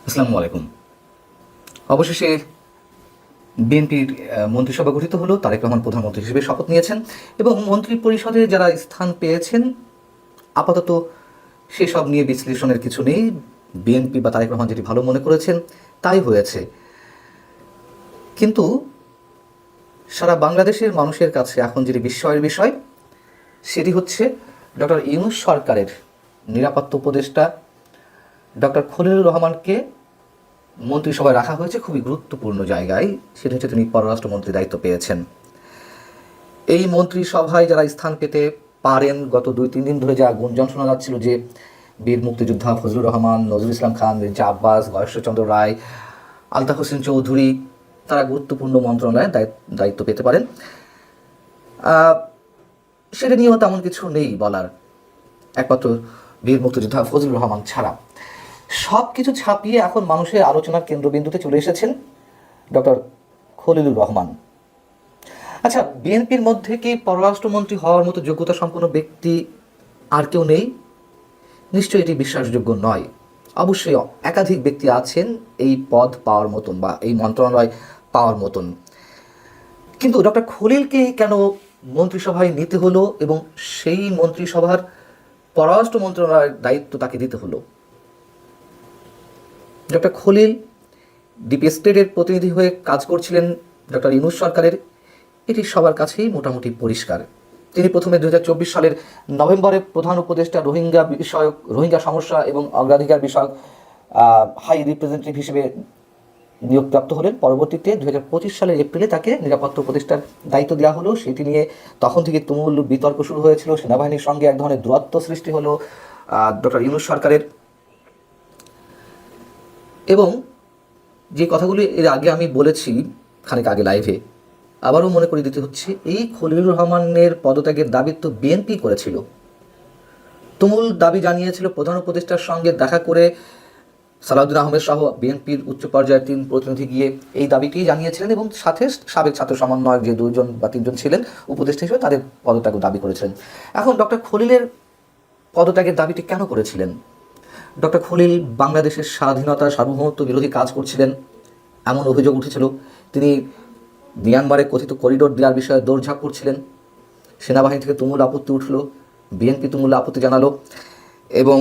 আসসালামু আলাইকুম। অবশেষে বিএনপির মন্ত্রিসভা গঠিত হলো। তারেক রহমান প্রধানমন্ত্রী হিসেবে শপথ নিয়েছেন এবং মন্ত্রী পরিষদে যারা স্থান পেয়েছেন আপাতত সেসব নিয়ে বিশ্লেষণের কিছু নেই। বিএনপি বা তারেক রহমান যেটি ভালো মনে করেছেন তাই হয়েছে। কিন্তু সারা বাংলাদেশের মানুষের কাছে এখন যেটি বিস্ময়ের বিষয় সেটি হচ্ছে ডক্টর ইউনূস সরকারের নিরাপত্তা উপদেষ্টা ডক্টর খলিলুর রহমানকে মন্ত্রিসভায় রাখা হয়েছে খুবই গুরুত্বপূর্ণ জায়গায়। সেটা হচ্ছে তিনি পররাষ্ট্রমন্ত্রী দায়িত্ব পেয়েছেন। এই মন্ত্রিসভায় যারা স্থান পেতে পারেন, গত 2-3 দিন ধরে যা গুঞ্জন শোনা যাচ্ছিল যে বীর মুক্তিযোদ্ধা ফজলুর রহমান, নজরুল ইসলাম খান, মির্জা আব্বাস, গয়েশ্বরচন্দ্র রায়, আলতাফ হোসেন চৌধুরী তারা গুরুত্বপূর্ণ মন্ত্রণালয়ে দায়িত্ব পেতে পারেন, সেটা নিয়েও তেমন কিছু নেই বলার, একমাত্র বীর মুক্তিযোদ্ধা ফজলুর রহমান ছাড়া। সব কিছু ছাপিয়ে এখন মানুষের আলোচনার কেন্দ্রবিন্দুতে চলে এসেছেন ডক্টর খলিলুর রহমান। আচ্ছা, বিএনপির মধ্যে কি পররাষ্ট্রমন্ত্রী হওয়ার মতো যোগ্যতা সম্পন্ন ব্যক্তি আর কেউ নেই? নিশ্চয়ই এটি বিশ্বাসযোগ্য নয়। অবশ্যই একাধিক ব্যক্তি আছেন এই পদ পাওয়ার মতন বা এই মন্ত্রণালয় পাওয়ার মতন, কিন্তু ডক্টর খলিলকে কেন মন্ত্রিসভায় নিতে হলো এবং সেই মন্ত্রিসভার পররাষ্ট্র মন্ত্রণালয়ের দায়িত্ব তাকে দিতে হলো? ডক্টর খলিল ডিপি স্টেটের প্রতিনিধি হয়ে কাজ করছিলেন ডক্টর ইউনূস সরকারের, এটি সবার কাছেই মোটামুটি পরিষ্কার। তিনি প্রথমে 2024 সালের নভেম্বরে প্রধান উপদেষ্টা রোহিঙ্গা সমস্যা এবং অগ্রাধিকার বিষয়ক হাই রিপ্রেজেন্টেটিভ হিসেবে নিয়োগপ্রাপ্ত হলেন। পরবর্তীতে 2025 সালের এপ্রিলে তাকে নিরাপত্তা উপদেষ্টার দায়িত্ব দেওয়া হলো। সেটি নিয়ে তখন থেকে তুমুল বিতর্ক শুরু হয়েছিল, সেনাবাহিনীর সঙ্গে এক ধরনের দূরত্ব সৃষ্টি হলো ডক্টর ইউনূস সরকারের। এবং যে কথাগুলি এর আগে আমি বলেছি খানিক আগে লাইভে, আবারও মনে করে দিতে হচ্ছে, এই খলিলুর রহমানের পদত্যাগের দাবি তো বিএনপি করেছিল। তুমুল দাবি জানিয়েছিল, প্রধান উপদেষ্টার সঙ্গে দেখা করে সালাউদ্দিন আহমেদ সহ বিএনপির উচ্চ পর্যায়ের 3 প্রতিনিধি গিয়ে এই দাবিটি জানিয়েছিলেন এবং সাথে সাবেক ছাত্র সমন্বয়ক যে 2জন বা 3জন ছিলেন উপদেষ্টা হিসেবে তাদের পদত্যাগ দাবি করেছিলেন। এখন ডক্টর খলিলের পদত্যাগের দাবিটি কেন করেছিলেন? ডক্টর খলিল বাংলাদেশের স্বাধীনতা সার্বভৌমত্ব বিরোধী কাজ করছিলেন এমন অভিযোগ উঠেছিল। তিনি মিয়ানমারে কথিত করিডোর দেওয়ার বিষয়ে দৌড়ঝাঁপ করছিলেন। সেনাবাহিনী থেকে তুমুল আপত্তি উঠল, বিএনপি তুমুল আপত্তি জানালো এবং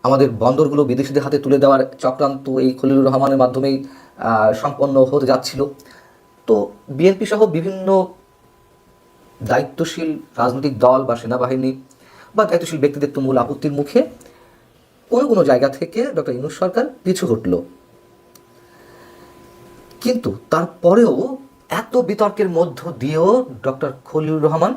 আমাদের বন্দরগুলো বিদেশিদের হাতে তুলে দেওয়ার চক্রান্ত এই খলিলুর রহমানের মাধ্যমেই সম্পন্ন হতে যাচ্ছিল। তো বিএনপি সহ বিভিন্ন দায়িত্বশীল রাজনৈতিক দল বা সেনাবাহিনী বা দায়িত্বশীল ব্যক্তিদের তুমুল আপত্তির মুখে কোনো কোনো জায়গা থেকে ডক্টর ইউনূস সরকার পিছু হটল। কিন্তু তারপরেও এত বিতর্কের মধ্য দিয়েও ডক্টর খলিলুর রহমান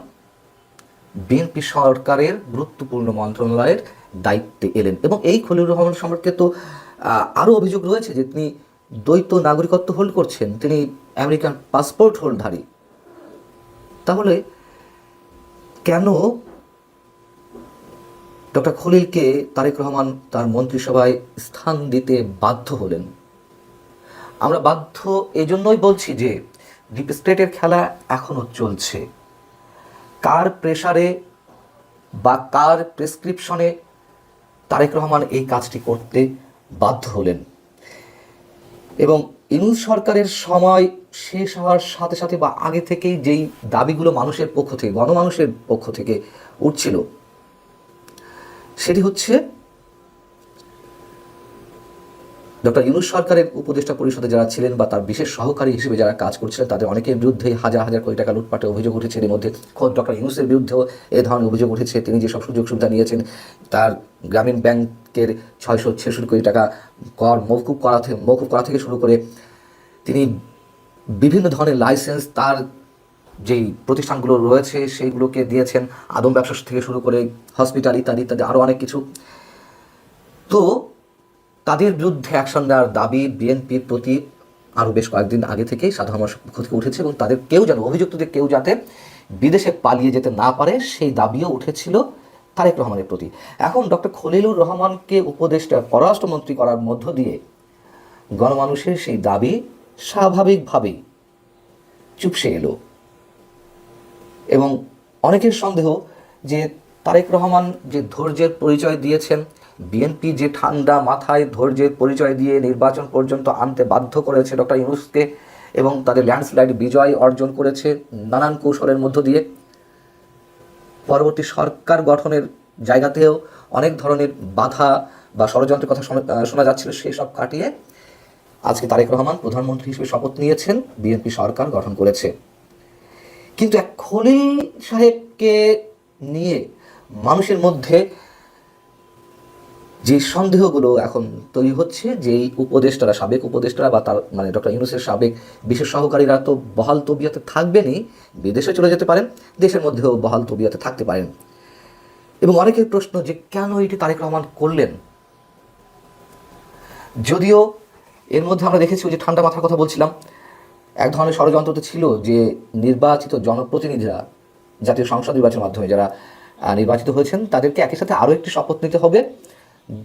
বিএনপি সরকারের গুরুত্বপূর্ণ মন্ত্রণালয়ের দায়িত্বে এলেন। এবং এই খলিলুর রহমান সম্পর্কে তো আরও অভিযোগ রয়েছে যে তিনি দ্বৈত নাগরিকত্ব হোল্ড করছেন, তিনি আমেরিকান পাসপোর্ট হোল্ডধারী। তাহলে কেন ডক্টর খলিলকে তারেক রহমান তার মন্ত্রিসভায় স্থান দিতে বাধ্য হলেন? আমরা বাধ্য এজন্যই বলছি যে ডিপ স্টেটের খেলা এখনও চলছে। কার প্রেসারে বা কার প্রেসক্রিপশনে তারেক রহমান এই কাজটি করতে বাধ্য হলেন? এবং ইউনূস সরকারের সময় শেষ হওয়ার সাথে সাথে বা আগে থেকেই যেই দাবিগুলো মানুষের পক্ষ থেকে, গণমানুষের পক্ষ থেকে উঠছিল, সেটি হচ্ছে ডক্টর ইউনূস সরকারের উপদেষ্টা পরিষদে যারা ছিলেন বা তার বিশেষ সহকারী হিসেবে যারা কাজ করছিলেন তাদের অনেকের বিরুদ্ধেই হাজার হাজার কোটি টাকা লুটপাটের অভিযোগ উঠেছে। এর মধ্যে খোদ ডক্টর ইউনূসের বিরুদ্ধেও এ ধরনের অভিযোগ উঠেছে। তিনি যেসব সুযোগ সুবিধা নিয়েছেন, তার গ্রামীণ ব্যাংকের 666 কোটি টাকা কর মওকুফ করা থেকে শুরু করে তিনি বিভিন্ন ধরনের লাইসেন্স তার যেই প্রতিষ্ঠানগুলো রয়েছে সেইগুলোকে দিয়েছেন, আদম ব্যবসা থেকে শুরু করে হসপিটাল ইত্যাদি ইত্যাদি আরও অনেক কিছু। তো তাদের বিরুদ্ধে অ্যাকশন নেওয়ার দাবি বিএনপির প্রতি আরও বেশ কয়েকদিন আগে থেকেই সাধারণ মানুষের পক্ষ থেকে উঠেছে এবং তাদের কেউ যেন, অভিযুক্তদের কেউ যাতে বিদেশে পালিয়ে যেতে না পারে সেই দাবিও উঠেছিল তারেক রহমানের প্রতি। এখন ডক্টর খলিলুর রহমানকে উপদেষ্টা পররাষ্ট্রমন্ত্রী করার মধ্য দিয়ে গণমানুষের সেই দাবি স্বাভাবিকভাবেই চুপসে এলো এবং অনেকের সন্দেহ যে তারেক রহমান যে ধৈর্যের পরিচয় দিয়েছেন, বিএনপি যে ঠান্ডা মাথায় ধৈর্যের পরিচয় দিয়ে নির্বাচন পর্যন্ত আনতে বাধ্য করেছে ডক্টর ইউনূসকে এবং তাদের ল্যান্ডস্লাইড বিজয় অর্জন করেছে নানান কৌশলের মধ্য দিয়ে, পরবর্তী সরকার গঠনের জায়গাতেও অনেক ধরনের বাধা বা ষড়যন্ত্রের কথা শোনা যাচ্ছিল, সেই সব কাটিয়ে আজকে তারেক রহমান প্রধানমন্ত্রী হিসেবে শপথ নিয়েছেন, বিএনপি সরকার গঠন করেছে। কিন্তু এক খলিল সাহেবকে নিয়ে মানুষের মধ্যে যে সন্দেহগুলো এখন তৈরি হচ্ছে, যে এই উপদেষ্টারা, সাবেক উপদেষ্টারা বা তার মানে ডক্টর ইউনূসের সাবেক বিশেষ সহকারীরা তো বহাল তবিয়তে থাকবেনই, বিদেশে চলে যেতে পারেন, দেশের মধ্যেও বহাল তবিয়তে থাকতে পারেন। এবং অনেকের প্রশ্ন যে কেন এটি তারেক রহমান করলেন, যদিও এর মধ্যে আমরা দেখেছি যে ঠান্ডা মাথার কথা বলছিলাম, এক ধরনের ষড়যন্ত্র তো ছিল যে নির্বাচিত জনপ্রতিনিধিরা জাতীয় সংসদ নির্বাচনের মাধ্যমে যারা নির্বাচিত হয়েছেন তাদেরকে একই সাথে আরও একটি শপথ নিতে হবে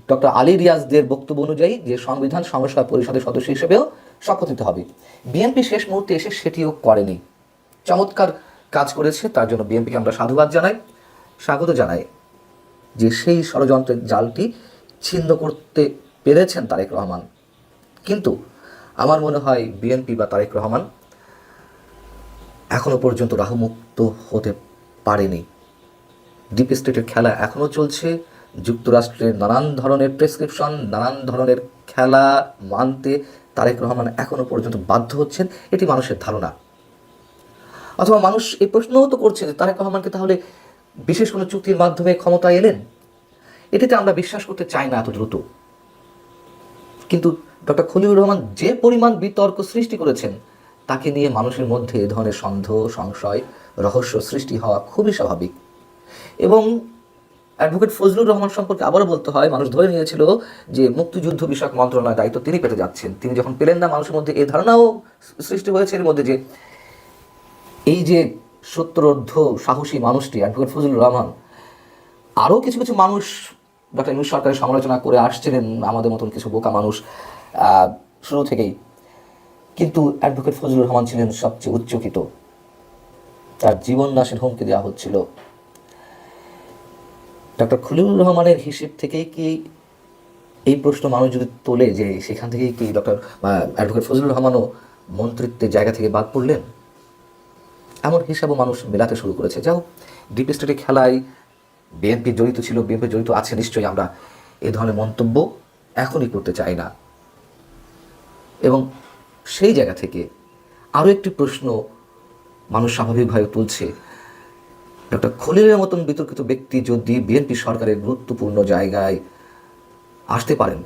ডক্টর আলী রিয়াজদের বক্তব্য অনুযায়ী, যে সংবিধান সংস্কার পরিষদের সদস্য হিসেবেও শপথ নিতে হবে। বিএনপি শেষ মুহূর্তে এসে সেটিও করেনি, চমৎকার কাজ করেছে, তার জন্য বিএনপিকে আমরা সাধুবাদ জানাই, স্বাগত জানাই, যে সেই ষড়যন্ত্রের জালটি ছিন্ন করতে পেরেছেন তারেক রহমান। কিন্তু আমার মনে হয় বিএনপি বা তারেক রহমান এখনো পর্যন্ত রাহুমুক্ত হতে পারেনি। ডিপ স্টেটের খেলা এখনও চলছে, যুক্তরাষ্ট্রের নানান ধরনের প্রেসক্রিপশন, নানান ধরনের খেলা মানতে তারেক রহমান এখনও পর্যন্ত বাধ্য হচ্ছেন, এটি মানুষের ধারণা। অথবা মানুষ এই প্রশ্নও তো করছে যে তারেক রহমানকে তাহলে বিশেষ কোনো চুক্তির মাধ্যমে ক্ষমতায় এলেন, এটিতে আমরা বিশ্বাস করতে চাই না এত দ্রুত। কিন্তু ডক্টর খলিলুর রহমান যে পরিমাণ বিতর্ক সৃষ্টি করেছেন, তাকে নিয়ে মানুষের মধ্যে এ ধরনের সন্দেহ, সংশয়, রহস্য সৃষ্টি হওয়া খুবই স্বাভাবিক। এবং অ্যাডভোকেট ফজলুর রহমান সম্পর্কে আবারও বলতে হয়, মানুষ ধরে নিয়েছিল যে মুক্তিযুদ্ধ বিষয়ক মন্ত্রণালয়ের দায়িত্ব তিনি পেতে যাচ্ছেন। তিনি যখন পেলেন না, মানুষের মধ্যে এই ধারণাও সৃষ্টি হয়েছে এর মধ্যে যে এই যে সত্তরোর্ধ্ব সাহসী মানুষটি অ্যাডভোকেট ফজলুর রহমান, আরও কিছু কিছু মানুষ ডক্টর ইউনূস সরকারের সমালোচনা করে আসছিলেন, আমাদের মতন কিছু বোকা মানুষ শুরু থেকেই, কিন্তু অ্যাডভোকেট ফজলুর রহমান ছিলেন সবচেয়ে উচ্চকিত, তার জীবন নাশের হুমকি দেওয়া হচ্ছিল। ডক্টর খলিলুর রহমানের হিসেব থেকেই কি এই প্রশ্ন মানুষ যদি তোলে যে সেখান থেকেই কি ডক্টর অ্যাডভোকেট ফজলুর রহমানও মন্ত্রিত্বের জায়গা থেকে বাদ পড়লেন, এমন হিসাবও মানুষ মেলাতে শুরু করেছে। যাও, ডিপ স্টেটের খেলায় বিএনপি জড়িত ছিল, বিএনপি জড়িত আছে নিশ্চয়ই, আমরা এ ধরনের মন্তব্য এখনই করতে চাই না। এবং সেই জায়গা থেকে আরও একটি প্রশ্ন মানুষ স্বাভাবিকভাবে তুলছে, ডক্টর খলিলের মতন বিতর্কিত ব্যক্তি যদি বিএনপি সরকারের গুরুত্বপূর্ণ জায়গায় আসতে পারেন,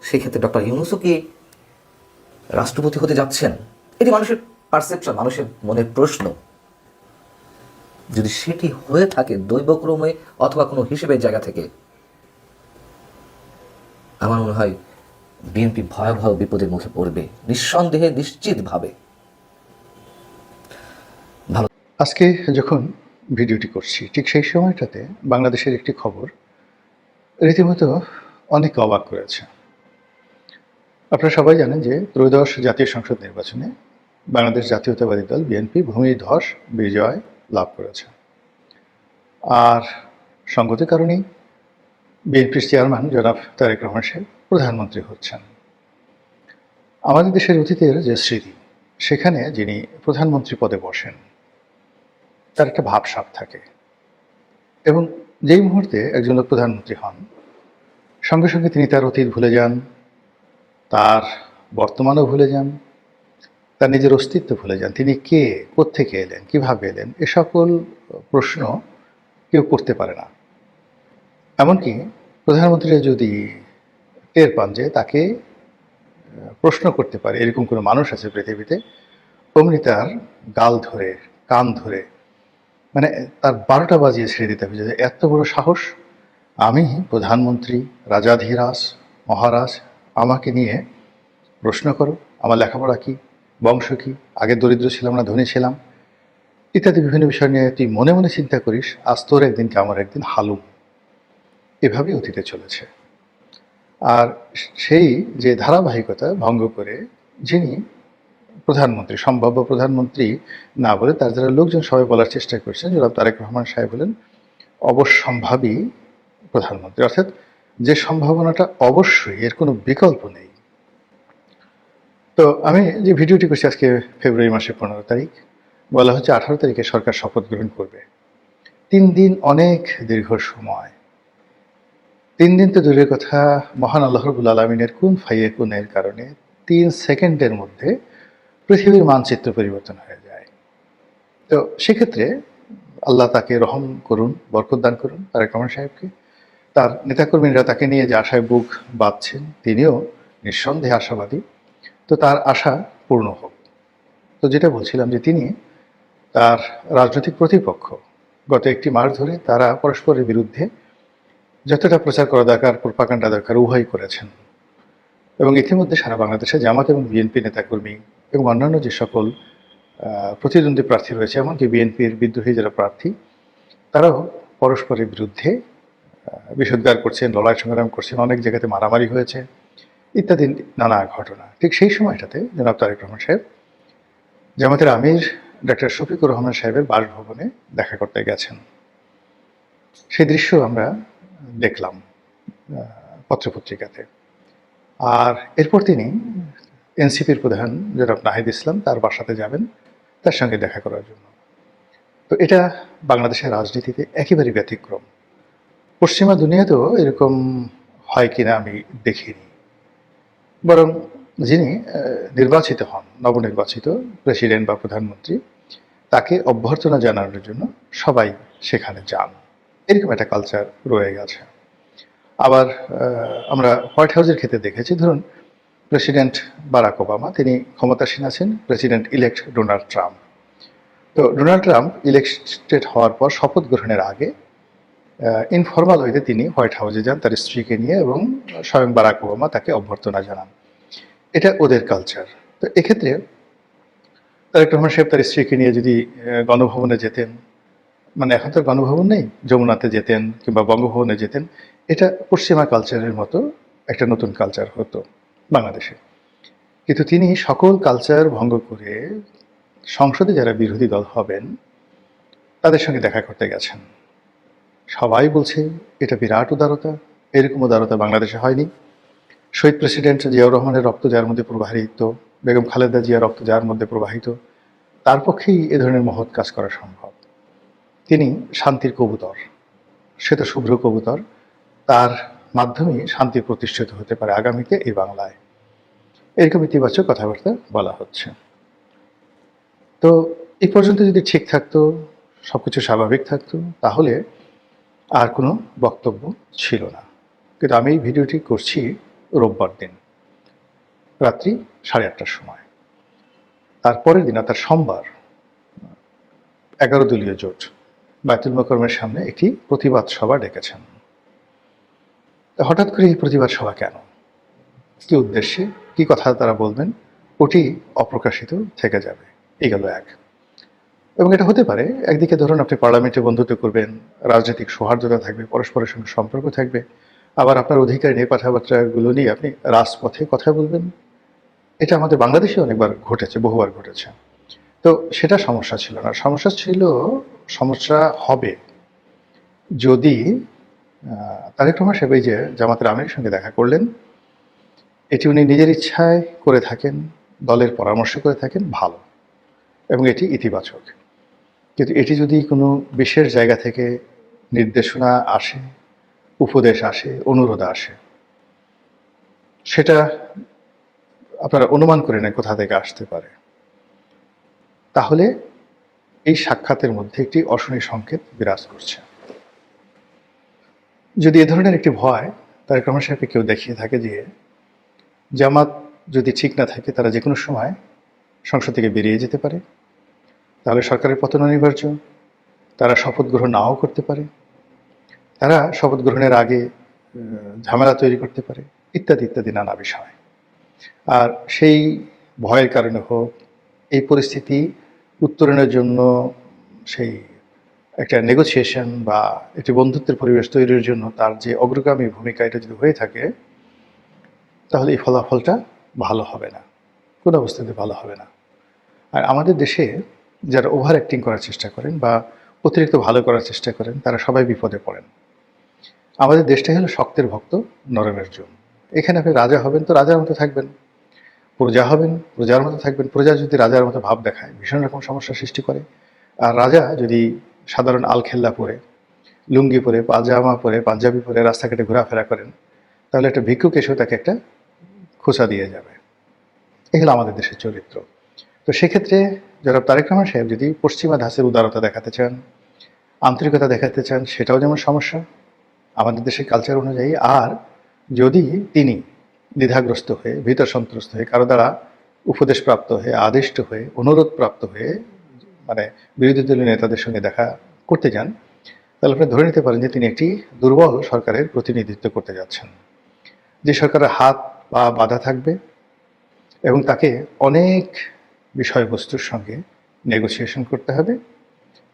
সেক্ষেত্রে ডক্টর ইউনূসও কি রাষ্ট্রপতি হতে যাচ্ছেন? এটি মানুষের পারসেপশন, মানুষের মনের প্রশ্ন। যদি সেটি হয়ে থাকে দৈবক্রমে অথবা কোনো হিসেবের জায়গা থেকে, আমার মনে হয় বিএনপি ভয়াবহ বিপদের মুখে পড়বে, নিঃসন্দেহে, নিশ্চিতভাবে। ভালো। আজকে যখন ভিডিওটি করছি ঠিক সেই সময়টাতে বাংলাদেশের একটি খবর রীতিমতো অনেক অবাক করেছে। আপনারা সবাই জানেন যে ত্রয়োদশ জাতীয় সংসদ নির্বাচনে বাংলাদেশ জাতীয়তাবাদী দল বিএনপি ভূমিধস বিজয় লাভ করেছে। আর সঙ্গত কারণেই বিএনপির চেয়ারম্যান জনাব তারেক রহমান সাহেব প্রধানমন্ত্রী হচ্ছেন। আমাদের দেশের অতীতের যে স্মৃতি, সেখানে যিনি প্রধানমন্ত্রী পদে বসেন তার একটা ভাবসাব থাকে, এবং যেই মুহূর্তে একজন লোক প্রধানমন্ত্রী হন, সঙ্গে সঙ্গে তিনি তার অতীত ভুলে যান, তার বর্তমানও ভুলে যান, তার নিজের অস্তিত্ব ভুলে যান। তিনি কে, কোত্থেকে এলেন, কিভাবে এলেন, এ সকল প্রশ্ন কেউ করতে পারে না। এমনকি প্রধানমন্ত্রীরা যদি টের পান যে তাকে প্রশ্ন করতে পারে এরকম কোনো মানুষ আছে পৃথিবীতে, অমনি তার গাল ধরে, কান ধরে, মানে তার 12টা বাজিয়ে ছেড়ে দিতে হবে যে এত বড় সাহস, আমি প্রধানমন্ত্রী, রাজাধিরাজ, মহারাজ, আমাকে নিয়ে প্রশ্ন করো, আমার লেখাপড়া কি, বংশ কি, আগে দরিদ্র ছিলাম না ধনী ছিলাম, ইত্যাদি বিভিন্ন বিষয় নিয়ে তুই মনে মনে চিন্তা করিস, আজ তোর একদিন কি আমার একদিন হালুম। এভাবেই অতীতে চলেছে। আর সেই যে ধারাবাহিকতা ভঙ্গ করে যিনি প্রধানমন্ত্রী, সম্ভাব্য প্রধানমন্ত্রী না বলে তার যারা লোকজন সবাই বলার চেষ্টা করছেন, জনাব তারেক রহমান সাহেব হলেন অবশ্যম্ভাবী প্রধানমন্ত্রী, অর্থাৎ যে সম্ভাবনাটা অবশ্যই, এর কোনো বিকল্প নেই। তো আমি যে ভিডিওটি করছি আজকে ফেব্রুয়ারি মাসের 15 তারিখ, বলা হচ্ছে 18 তারিখে সরকার শপথ গ্রহণ করবে। 3 দিন অনেক দীর্ঘ সময়। 3 দিন তো দূরের কথা, মহান আল্লাহ রাব্বুল আলামিনের কুন ফায়াকুনের কারণে 3 সেকেন্ডের মধ্যে পৃথিবীর মানচিত্র পরিবর্তন হয়ে যায়। তো সেক্ষেত্রে আল্লাহ তাকে রহম করুন, বরকত দান করুন তারেক রহমান সাহেবকে। তার নেতাকর্মীরা তাকে নিয়ে যে আশায় বুক বাঁধছেন, তিনিও নিঃসন্দেহে আশাবাদী। তো তার আশা পূর্ণ হোক। তো যেটা বলছিলাম যে তিনি তার রাজনৈতিক প্রতিপক্ষ গত 1 মাস ধরে তারা পরস্পরের বিরুদ্ধে যতটা প্রচার করা দরকার, প্রোপাগান্ডা দরকার, উভয়ই করেছেন। এবং ইতিমধ্যে সারা বাংলাদেশে জামাত এবং বিএনপি নেতাকর্মী এবং অন্যান্য যে সকল প্রতিদ্বন্দ্বী প্রার্থী রয়েছে, এমনকি বিএনপির বিদ্রোহী যারা প্রার্থী, তারাও পরস্পরের বিরুদ্ধে বিষোদ্গার করছেন, লড়াই সংগ্রাম করছেন, অনেক জায়গাতে মারামারি হয়েছে ইত্যাদি নানা ঘটনা। ঠিক সেই সময়টাতে জনাব তারেক রহমান সাহেব জামাতের আমির ডক্টর শফিকুর রহমান সাহেবের বাসভবনে দেখা করতে গেছেন। সেই দৃশ্য আমরা দেখলাম পত্রপত্রিকাতে। আর এরপর তিনি এনসিপির প্রধান জনাব নাহিদ ইসলাম তার বাসাতে যাবেন তার সঙ্গে দেখা করার জন্য। তো এটা বাংলাদেশের রাজনীতিতে একেবারে ব্যতিক্রম। পশ্চিমা দুনিয়াতেও এরকম হয় কিনা আমি দেখিনি। বরং যিনি নির্বাচিত হন, নবনির্বাচিত প্রেসিডেন্ট বা প্রধানমন্ত্রী, তাকে অভ্যর্থনা জানানোর জন্য সবাই সেখানে যান। এরকম একটা কালচার রয়ে গেছে। আবার আমরা হোয়াইট হাউসের ক্ষেত্রে দেখেছি, ধরুন প্রেসিডেন্ট বারাক ওবামা, তিনি ক্ষমতাসীন আছেন, প্রেসিডেন্ট ইলেক্ট ডোনাল্ড ট্রাম্প। তো ডোনাল্ড ট্রাম্প ইলেক্টেড হওয়ার পর শপথ গ্রহণের আগে ইনফরমাল ওয়েতে তিনি হোয়াইট হাউসে যান তার স্ত্রীকে নিয়ে, এবং স্বয়ং বারাক ওবামা তাকে অভ্যর্থনা জানান। এটা ওদের কালচার। তো এক্ষেত্রে তারেক রহমান সাহেব তার স্ত্রীকে নিয়ে যদি গণভবনে যেতেন, মানে এখন তো গণভবন নেই, যমুনাতে যেতেন কিংবা বঙ্গভবনে যেতেন, এটা পশ্চিমা কালচারের মতো একটা নতুন কালচার হতো বাংলাদেশে। কিন্তু তিনি সকল কালচার ভঙ্গ করে সংসদে যারা বিরোধী দল হবেন তাদের সঙ্গে দেখা করতে গেছেন। সবাই বলছে এটা বিরাট উদারতা, এরকম উদারতা বাংলাদেশে হয়নি। শহীদ প্রেসিডেন্ট জিয়াউর রহমানের রক্ত যার মধ্যে প্রবাহিত, বেগম খালেদা জিয়ার রক্ত যার মধ্যে প্রবাহিত, তার পক্ষেই এ ধরনের মহৎ কাজ করা সম্ভব। তিনি শান্তির কবুতর, শ্বেত শুভ্র কবুতর, তার মাধ্যমেই শান্তি প্রতিষ্ঠিত হতে পারে আগামীতে এই বাংলায়। এরকম ইতিবাচক কথাবার্তা বলা হচ্ছে। তো এই পর্যন্ত যদি ঠিক থাকতো, সবকিছু স্বাভাবিক থাকতো, তাহলে আর কোনো বক্তব্য ছিল না। কিন্তু আমি এই ভিডিওটি করছি রোববার দিন রাত্রি 8:30টার সময়। তারপরের দিন অর্থাৎ সোমবার 11 দলীয় জোট বায়তুল মোকাররমের সামনে একটি প্রতিবাদ সভা ডেকেছেন। হঠাৎ করে এই প্রতিবাদ সভা কেন, কি উদ্দেশ্যে, কি কথা তারা বলবেন, ওটি অপ্রকাশিত থেকে যাবে। এই গেল এক। এবং এটা হতে পারে, একদিকে ধরুন আপনি পার্লামেন্টে বন্ধুত্ব করবেন, রাজনৈতিক সৌহার্দ্যতা থাকবে, পরস্পরের সঙ্গে সম্পর্ক থাকবে, আবার আপনার অধিকার নিয়ে কথাবার্তাগুলো নিয়ে আপনি রাজপথে কথা বলবেন। এটা আমাদের বাংলাদেশে অনেকবার ঘটেছে, বহুবার ঘটেছে। তো সেটা সমস্যা ছিল না। সমস্যা হবে যদি তারেক রহমান সাহেব এই যে জামাতের আমিরের সঙ্গে দেখা করলেন, এটি উনি নিজের ইচ্ছায় করে থাকেন, দলের পরামর্শ করে থাকেন, ভালো, এবং এটি ইতিবাচক। কিন্তু এটি যদি কোনো বিশেষ জায়গা থেকে নির্দেশনা আসে, উপদেশ আসে, অনুরোধ আসে, সেটা আপনারা অনুমান করে নেন কোথা থেকে আসতে পারে, তাহলে এই সাক্ষাতের মধ্যে একটি অশনি সংকেত বিরাজ করছে। যদি এ ধরনের একটি ভয় তারেক রহমান সাহেবকে কেউ দেখিয়ে থাকে যে জামাত যদি ঠিক না থাকে তারা যে কোনো সময় সংসদ থেকে বেরিয়ে যেতে পারে, তাহলে সরকারের পতন অনিবার্য, তারা শপথ গ্রহণ নাও করতে পারে, তারা শপথ গ্রহণের আগে ঝামেলা তৈরি করতে পারে, ইত্যাদি ইত্যাদি নানা বিষয়। আর সেই ভয়ের কারণে হোক, এই পরিস্থিতি উত্তরণের জন্য সেই একটা নেগোসিয়েশন বা একটি বন্ধুত্বের পরিবেশ তৈরির জন্য তার যে অগ্রগামী ভূমিকা, এটা যদি হয়ে থাকে, তাহলে এই ফলাফলটা ভালো হবে না, কোনো অবস্থাতে ভালো হবে না। আর আমাদের দেশে যারা ওভার অ্যাক্টিং করার চেষ্টা করেন বা অতিরিক্ত ভালো করার চেষ্টা করেন, তারা সবাই বিপদে পড়েন। আমাদের দেশটাই হলো শক্তের ভক্ত নরমের জন্য। এখানে আপনি রাজা হবেন তো রাজার মতো থাকবেন, প্রজা হবেন প্রজার মতো থাকবেন। প্রজা যদি রাজার মতো ভাব দেখায় ভীষণ রকম সমস্যার সৃষ্টি করে। আর রাজা যদি সাধারণ আলখেল্লা পরে, লুঙ্গি পরে, পাজামা পরে, পাঞ্জাবি পরে রাস্তাঘাটে ঘোরাফেরা করেন, তাহলে একটা ভিক্ষুক এসেও তাকে একটা খোঁচা দিয়ে যাবে। এগুলো আমাদের দেশের চরিত্র। তো সেক্ষেত্রে জনাব তারেক রহমান সাহেব যদি পশ্চিমা ধাঁচের উদারতা দেখাতে চান, আন্তরিকতা দেখাতে চান, সেটাও যেমন সমস্যা আমাদের দেশের কালচার অনুযায়ী। আর যদি তিনি দ্বিধাগ্রস্ত হয়ে, ভীত সন্ত্রস্ত হয়ে, কারো দ্বারা উপদেশপ্রাপ্ত হয়ে, আদিষ্ট হয়ে, অনুরোধপ্রাপ্ত হয়ে মানে বিরোধী দলীয় নেতাদের সঙ্গে দেখা করতে যান, তাহলে আপনি ধরে নিতে পারেন যে তিনি একটি দুর্বল সরকারের প্রতিনিধিত্ব করতে যাচ্ছেন, যে সরকারের হাত পা বাঁধা থাকবে এবং তাকে অনেক বিষয়বস্তুর সঙ্গে নেগোসিয়েশন করতে হবে,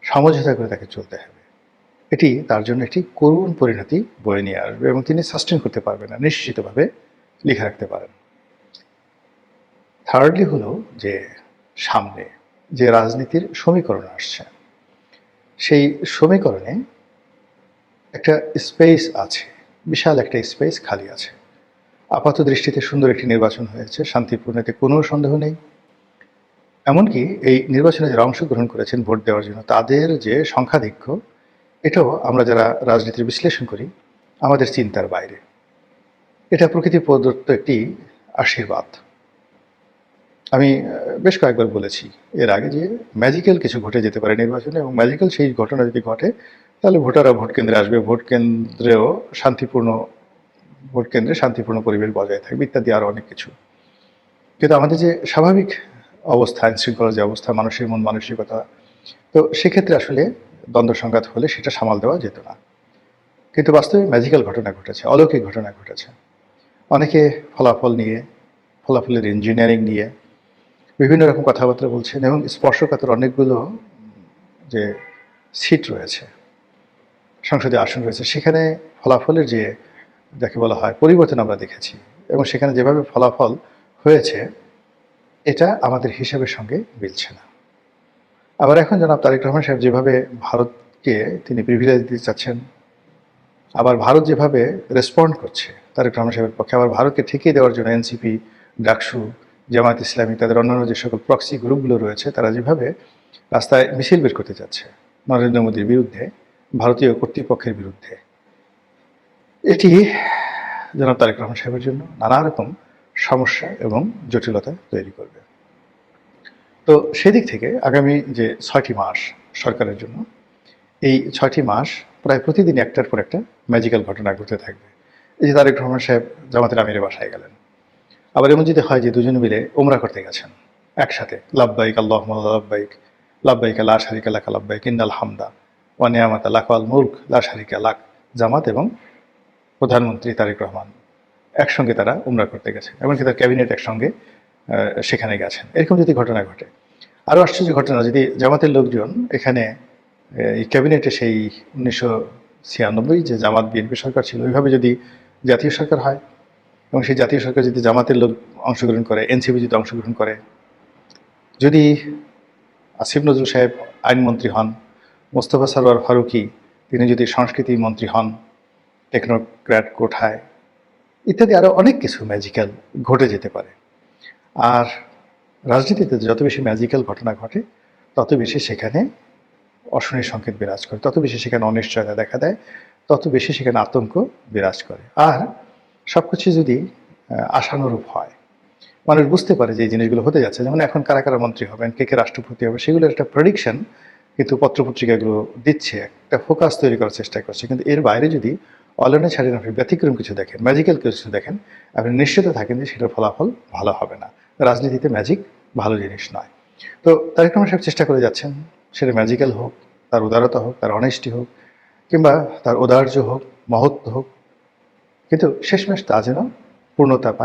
সমঝোতা করে তাকে চলতে হবে। এটি তার জন্য একটি করুণ পরিণতি বয়ে নিয়ে আসবে এবং তিনি সাস্টেন করতে পারবেন না, নিশ্চিতভাবে লিখে রাখতে পারেন। থার্ডলি হলো যে সামনে যে রাজনীতির সমীকরণ আসছে, সেই সমীকরণে একটা স্পেস আছে, বিশাল একটা স্পেস খালি আছে। আপাত দৃষ্টিতে সুন্দর একটি নির্বাচন হয়েছে, শান্তিপূর্ণ, এতে কোনো সন্দেহ নেই। এমনকি এই নির্বাচনে যারা অংশগ্রহণ করেছেন ভোট দেওয়ার জন্য, তাদের যে সংখ্যাধিক্য, এটাও আমরা যারা রাজনীতির বিশ্লেষণ করি আমাদের চিন্তার বাইরে। এটা প্রকৃতি প্রদত্ত একটি আশীর্বাদ। আমি বেশ কয়েকবার বলেছি এর আগে যে ম্যাজিক্যাল কিছু ঘটে যেতে পারে নির্বাচনে, এবং ম্যাজিক্যাল সেই ঘটনা যদি ঘটে তাহলে ভোটাররা ভোট কেন্দ্রে আসবে, ভোট কেন্দ্রেও ভোট কেন্দ্রে শান্তিপূর্ণ পরিবেশ বজায় থাকবে, ইত্যাদি আরও অনেক কিছু। কিন্তু আমাদের যে স্বাভাবিক অবস্থা, আইন শৃঙ্খলার যে অবস্থা, মানুষের মন মানসিকতা, তো সেক্ষেত্রে আসলে দ্বন্দ্ব সংঘাত হলে সেটা সামাল দেওয়া যেত না। কিন্তু বাস্তবে ম্যাজিক্যাল ঘটনা ঘটেছে, অলৌকিক ঘটনা ঘটেছে। অনেকে ফলাফল নিয়ে, ফলাফলের ইঞ্জিনিয়ারিং নিয়ে বিভিন্ন রকম কথাবার্তা বলছেন, এবং স্পর্শকাতর অনেকগুলো যে সিট রয়েছে, সংসদীয় আসন রয়েছে, সেখানে ফলাফলের যে যাকে বলা হয় পরিবর্তন আমরা দেখেছি, এবং সেখানে যেভাবে ফলাফল হয়েছে এটা আমাদের হিসাবের সঙ্গে মিলছে না। আবার এখন জনাব তারেক রহমান সাহেব যেভাবে ভারতকে তিনি প্রিভিলেজ দিতে চাচ্ছেন, আবার ভারত যেভাবে রেসপন্ড করছে তারেক রহমান সাহেবের পক্ষে, আবার ভারতকে ঠেকিয়ে দেওয়ার জন্য এনসিপি, ডাকসু, জামায়াত ইসলামী, তাদের অন্যান্য যে সকল প্রক্সি গ্রুপগুলো রয়েছে, তারা যেভাবে রাস্তায় মিছিল বের করতে যাচ্ছে নরেন্দ্র মোদীর বিরুদ্ধে, ভারতীয় কর্তৃপক্ষের বিরুদ্ধে, এটি জনাব তারেক রহমান সাহেবের জন্য নানা রকম সমস্যা এবং জটিলতা তৈরি করবে। তো সেদিক থেকে আগামী যে 6টি মাস সরকারের জন্য, এই 6টি মাস প্রায় প্রতিদিন একটার পর একটা ম্যাজিক্যাল ঘটনা ঘটতে থাকবে। এই যে তারেক রহমান সাহেব জামাতের আমিরের বাসায় গেলেন, আবার এমন যদি হয় যে দুজন মিলে ওমরা করতে গেছেন একসাথে, লাব্বাইক আল্লাহুম্মা লাব্বাইক, লাব্বাইক লা শারিকা লাক লাব্বাইক ইন্নাল হামদা ওয়া নিয়ামাতা লাক ওয়াল মুলক লা শারিকা লাক, জামাত এবং প্রধানমন্ত্রী তারেক রহমান একসঙ্গে তারা উমরা করতে গেছেন, এমনকি তার ক্যাবিনেট একসঙ্গে সেখানে গেছেন। এরকম যদি ঘটনা ঘটে, আরও আশ্চর্য ঘটনা, যদি জামাতের লোকজন এখানে এই ক্যাবিনেটে সেই 1996 যে জামাত বিএনপি সরকার ছিল, ওইভাবে যদি জাতীয় সরকার হয়, এবং সেই জাতীয় সরকার যদি জামাতের লোক অংশগ্রহণ করে, এনসিপি যদি অংশগ্রহণ করে, যদি আসিফ নজরুল সাহেব আইনমন্ত্রী হন, মোস্তফা সরোয়ার ফারুকী তিনি যদি সংস্কৃতি মন্ত্রী হন, টেকনোক্র্যাট কোঠায়, ইত্যাদি আরও অনেক কিছু ম্যাজিক্যাল ঘটে যেতে পারে। আর রাজনীতিতে যত বেশি ম্যাজিক্যাল ঘটনা ঘটে, তত বেশি সেখানে অশনির সংকেত বিরাজ করে, তত বেশি সেখানে অনিশ্চয়তা দেখা দেয়, তত বেশি সেখানে আতঙ্ক বিরাজ করে। আর সব কিছু যদি আশানুরূপ হয়, মানুষ বুঝতে পারে যে এই জিনিসগুলো হতে যাচ্ছে, যেমন এখন কারা কারা মন্ত্রী হবেন, কে কে রাষ্ট্রপতি হবে, সেগুলোর একটা প্রেডিকশন কিন্তু পত্রপত্রিকাগুলো দিচ্ছে, একটা ফোকাস তৈরি করার চেষ্টা করছে। কিন্তু এর বাইরে যদি অলনে ছাড়েন, আপনি ব্যতিক্রম কিছু দেখেন, ম্যাজিক্যাল কিছু দেখেন, আপনি নিশ্চিত থাকেন যে সেটার ফলাফল ভালো হবে না। রাজনীতিতে ম্যাজিক ভালো জিনিস নয়। তো তারেক রহমান সাহেব চেষ্টা করে যাচ্ছেন, সেটা ম্যাজিক্যাল হোক, তার উদারতা হোক, তার অনেস্টি হোক, কিংবা তার ঔদার্য হোক, মহত্ব হোক, কিন্তু শেষমেশ তা যেন পূর্ণতা পায়।